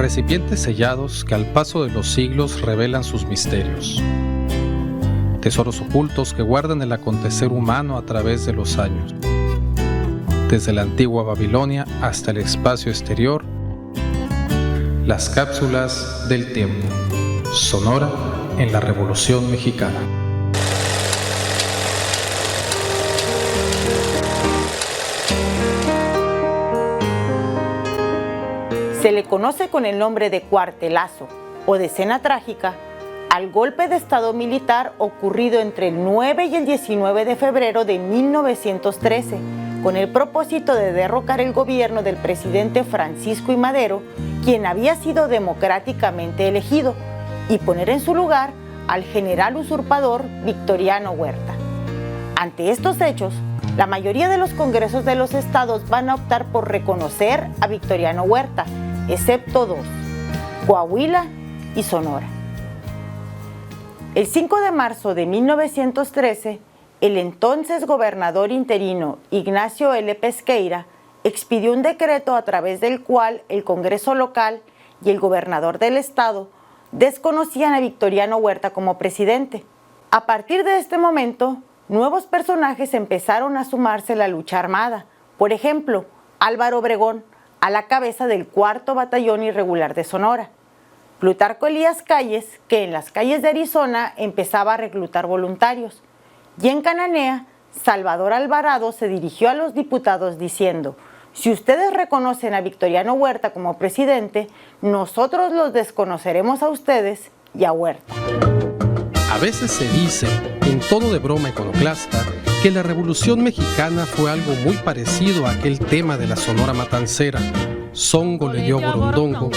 recipientes sellados que al paso de los siglos revelan sus misterios. Tesoros ocultos que guardan el acontecer humano a través de los años. Desde la antigua Babilonia hasta el espacio exterior, las cápsulas del tiempo. Sonora en la Revolución Mexicana. Se le conoce con el nombre de cuartelazo o decena trágica al golpe de estado militar ocurrido entre el 9 y el 19 de febrero de 1913, con el propósito de derrocar el gobierno del presidente Francisco I. Madero, quien había sido democráticamente elegido, y poner en su lugar al general usurpador Victoriano Huerta. Ante estos hechos, la mayoría de los congresos de los estados van a optar por reconocer a Victoriano Huerta, excepto dos, Coahuila y Sonora. El 5 de marzo de 1913, el entonces gobernador interino Ignacio L. Pesqueira expidió un decreto a través del cual el Congreso local y el gobernador del estado desconocían a Victoriano Huerta como presidente. A partir de este momento, nuevos personajes empezaron a sumarse a la lucha armada. Por ejemplo, Álvaro Obregón, a la cabeza del 4º Batallón Irregular de Sonora. Plutarco Elías Calles, que en las calles de Arizona empezaba a reclutar voluntarios. Y en Cananea, Salvador Alvarado se dirigió a los diputados diciendo: si ustedes reconocen a Victoriano Huerta como presidente, nosotros los desconoceremos a ustedes y a Huerta. A veces se dice, en tono de broma iconoclasta, que la Revolución Mexicana fue algo muy parecido a aquel tema de la Sonora Matancera. Songo le dio a Borondongo,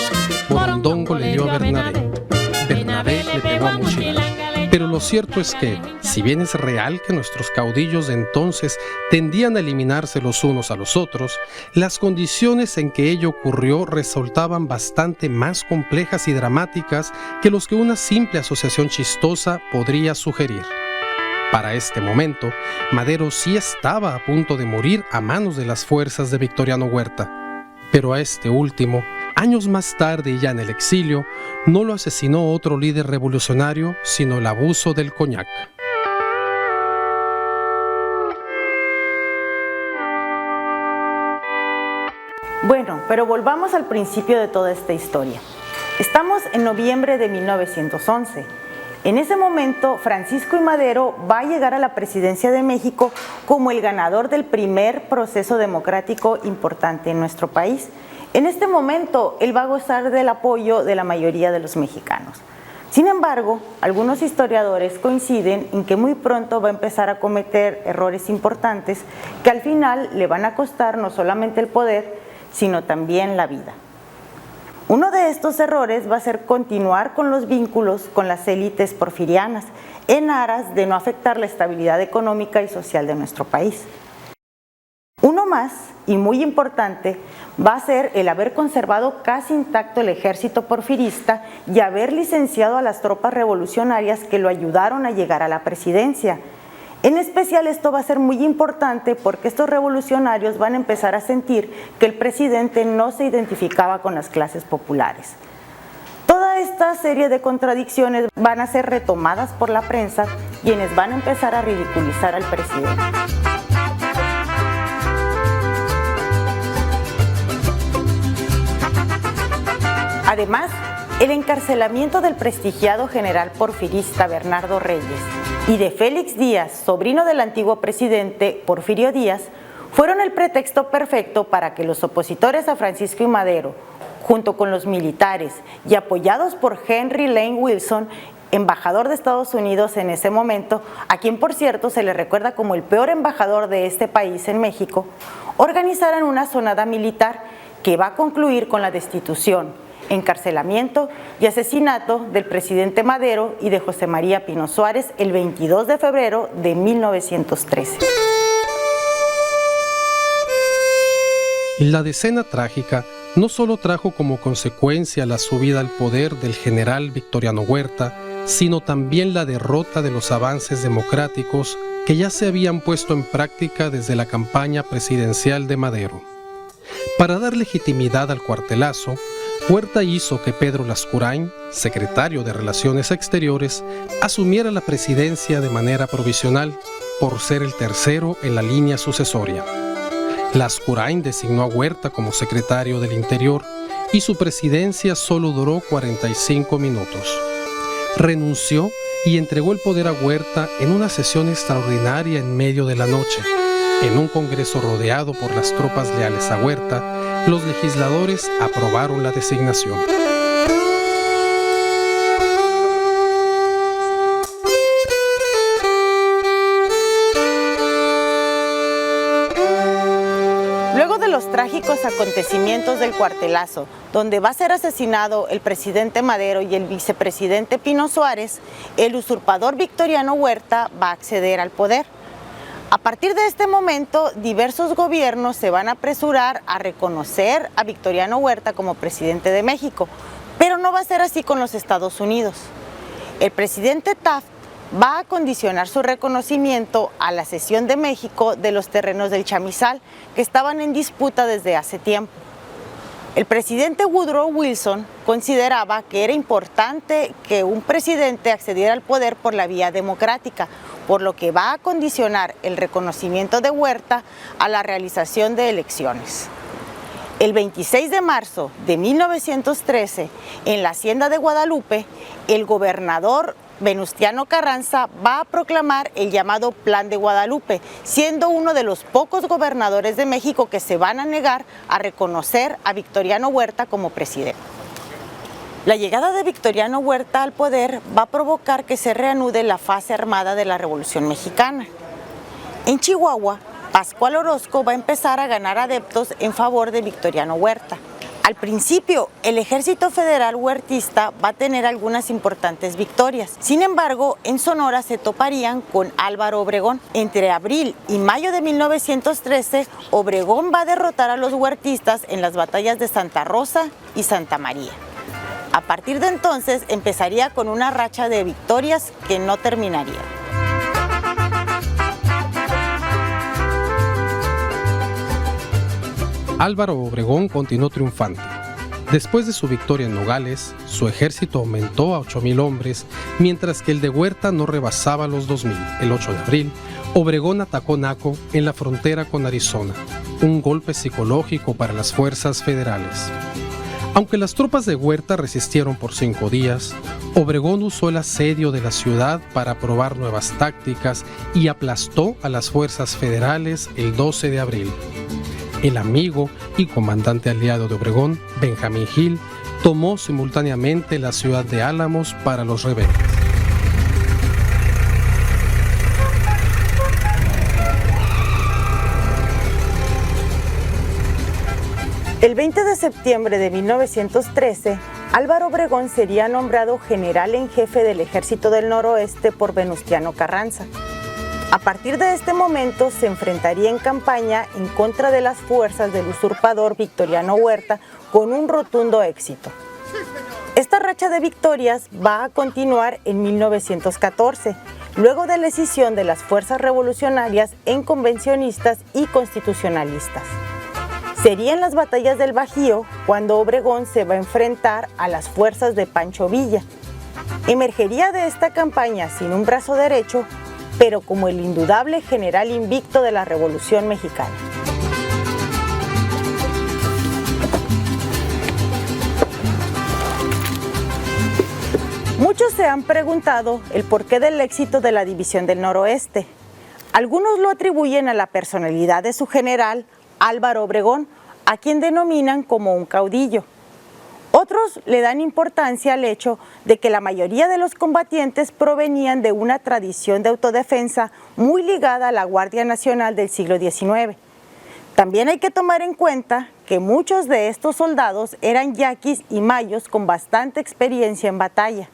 Borondongo le dio a Bernabé, Bernabé le pegó a Muchila. Pero lo cierto es que, si bien es real que nuestros caudillos de entonces tendían a eliminarse los unos a los otros, las condiciones en que ello ocurrió resultaban bastante más complejas y dramáticas que los que una simple asociación chistosa podría sugerir. Para este momento, Madero sí estaba a punto de morir a manos de las fuerzas de Victoriano Huerta. Pero a este último, años más tarde y ya en el exilio, no lo asesinó otro líder revolucionario, sino el abuso del coñac. Bueno, pero volvamos al principio de toda esta historia. Estamos en noviembre de 1911. En ese momento, Francisco I. Madero va a llegar a la presidencia de México como el ganador del primer proceso democrático importante en nuestro país. En este momento, él va a gozar del apoyo de la mayoría de los mexicanos. Sin embargo, algunos historiadores coinciden en que muy pronto va a empezar a cometer errores importantes que al final le van a costar no solamente el poder, sino también la vida. Uno de estos errores va a ser continuar con los vínculos con las élites porfirianas en aras de no afectar la estabilidad económica y social de nuestro país. Uno más, y muy importante, va a ser el haber conservado casi intacto el ejército porfirista y haber licenciado a las tropas revolucionarias que lo ayudaron a llegar a la presidencia. En especial esto va a ser muy importante porque estos revolucionarios van a empezar a sentir que el presidente no se identificaba con las clases populares. Toda esta serie de contradicciones van a ser retomadas por la prensa, quienes van a empezar a ridiculizar al presidente. Además, el encarcelamiento del prestigiado general porfirista Bernardo Reyes y de Félix Díaz, sobrino del antiguo presidente Porfirio Díaz, fueron el pretexto perfecto para que los opositores a Francisco I. Madero, junto con los militares y apoyados por Henry Lane Wilson, embajador de Estados Unidos en ese momento, a quien por cierto se le recuerda como el peor embajador de este país en México, organizaran una sonada militar que va a concluir con la destitución, encarcelamiento y asesinato del presidente Madero y de José María Pino Suárez el 22 de febrero de 1913. La decena trágica no solo trajo como consecuencia la subida al poder del general Victoriano Huerta, sino también la derrota de los avances democráticos que ya se habían puesto en práctica desde la campaña presidencial de Madero. Para dar legitimidad al cuartelazo, Huerta hizo que Pedro Lascurain, secretario de Relaciones Exteriores, asumiera la presidencia de manera provisional por ser el tercero en la línea sucesoria. Lascurain designó a Huerta como secretario del Interior y su presidencia solo duró 45 minutos. Renunció y entregó el poder a Huerta en una sesión extraordinaria en medio de la noche. En un congreso rodeado por las tropas leales a Huerta, los legisladores aprobaron la designación. Luego de los trágicos acontecimientos del Cuartelazo, donde va a ser asesinado el presidente Madero y el vicepresidente Pino Suárez, el usurpador Victoriano Huerta va a acceder al poder. A partir de este momento, diversos gobiernos se van a apresurar a reconocer a Victoriano Huerta como presidente de México, pero no va a ser así con los Estados Unidos. El presidente Taft va a condicionar su reconocimiento a la cesión de México de los terrenos del Chamizal, que estaban en disputa desde hace tiempo. El presidente Woodrow Wilson consideraba que era importante que un presidente accediera al poder por la vía democrática, por lo que va a condicionar el reconocimiento de Huerta a la realización de elecciones. El 26 de marzo de 1913, en la Hacienda de Guadalupe, el gobernador Venustiano Carranza va a proclamar el llamado Plan de Guadalupe, siendo uno de los pocos gobernadores de México que se van a negar a reconocer a Victoriano Huerta como presidente. La llegada de Victoriano Huerta al poder va a provocar que se reanude la fase armada de la Revolución Mexicana. En Chihuahua, Pascual Orozco va a empezar a ganar adeptos en favor de Victoriano Huerta. Al principio, el ejército federal huertista va a tener algunas importantes victorias. Sin embargo, en Sonora se toparían con Álvaro Obregón. Entre abril y mayo de 1913, Obregón va a derrotar a los huertistas en las batallas de Santa Rosa y Santa María. A partir de entonces, empezaría con una racha de victorias que no terminaría. Álvaro Obregón continuó triunfante. Después de su victoria en Nogales, su ejército aumentó a 8,000 hombres, mientras que el de Huerta no rebasaba los 2,000. El 8 de abril, Obregón atacó Naco en la frontera con Arizona, un golpe psicológico para las fuerzas federales. Aunque las tropas de Huerta resistieron por 5 días, Obregón usó el asedio de la ciudad para probar nuevas tácticas y aplastó a las fuerzas federales el 12 de abril. El amigo y comandante aliado de Obregón, Benjamín Hill, tomó simultáneamente la ciudad de Álamos para los rebeldes. El 20 de septiembre de 1913, Álvaro Obregón sería nombrado general en jefe del Ejército del Noroeste por Venustiano Carranza. A partir de este momento se enfrentaría en campaña en contra de las fuerzas del usurpador Victoriano Huerta con un rotundo éxito. Esta racha de victorias va a continuar en 1914, luego de la escisión de las fuerzas revolucionarias en convencionistas y constitucionalistas. Sería en las batallas del Bajío cuando Obregón se va a enfrentar a las fuerzas de Pancho Villa. Emergería de esta campaña sin un brazo derecho, pero como el indudable general invicto de la Revolución Mexicana. Muchos se han preguntado el porqué del éxito de la División del Noroeste. Algunos lo atribuyen a la personalidad de su general, Álvaro Obregón, a quien denominan como un caudillo. Otros le dan importancia al hecho de que la mayoría de los combatientes provenían de una tradición de autodefensa muy ligada a la Guardia Nacional del siglo XIX. También hay que tomar en cuenta que muchos de estos soldados eran yaquis y mayos con bastante experiencia en batalla.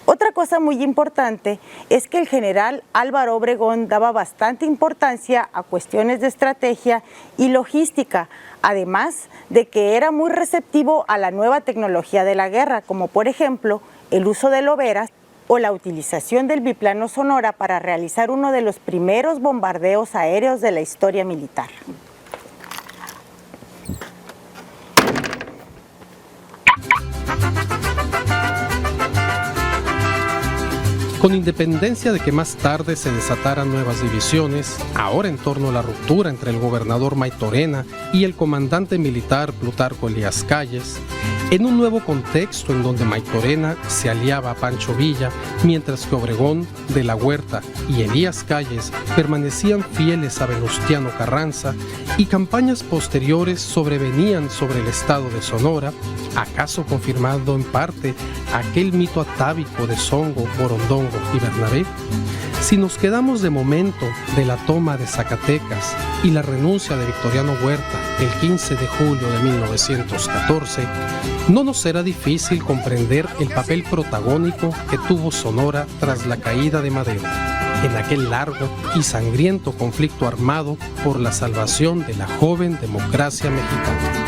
Otra cosa muy importante es que el general Álvaro Obregón daba bastante importancia a cuestiones de estrategia y logística, además de que era muy receptivo a la nueva tecnología de la guerra, como por ejemplo el uso de loberas o la utilización del biplano Sonora para realizar uno de los primeros bombardeos aéreos de la historia militar. Con independencia de que más tarde se desataran nuevas divisiones, ahora en torno a la ruptura entre el gobernador Maytorena y el comandante militar Plutarco Elías Calles, en un nuevo contexto en donde Maytorena se aliaba a Pancho Villa, mientras que Obregón, De la Huerta y Elías Calles permanecían fieles a Venustiano Carranza, y campañas posteriores sobrevenían sobre el estado de Sonora, acaso confirmando en parte aquel mito atávico de Songo, Borondongo y Bernabé. Si nos quedamos de momento de la toma de Zacatecas y la renuncia de Victoriano Huerta el 15 de julio de 1914, no nos será difícil comprender el papel protagónico que tuvo Sonora tras la caída de Madero, en aquel largo y sangriento conflicto armado por la salvación de la joven democracia mexicana.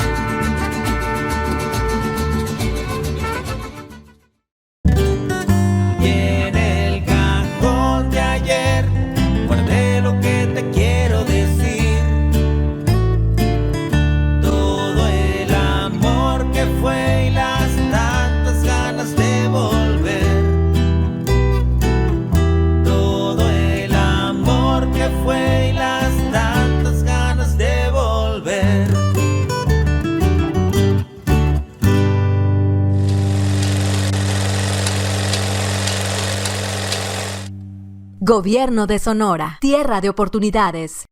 Gobierno de Sonora, tierra de oportunidades.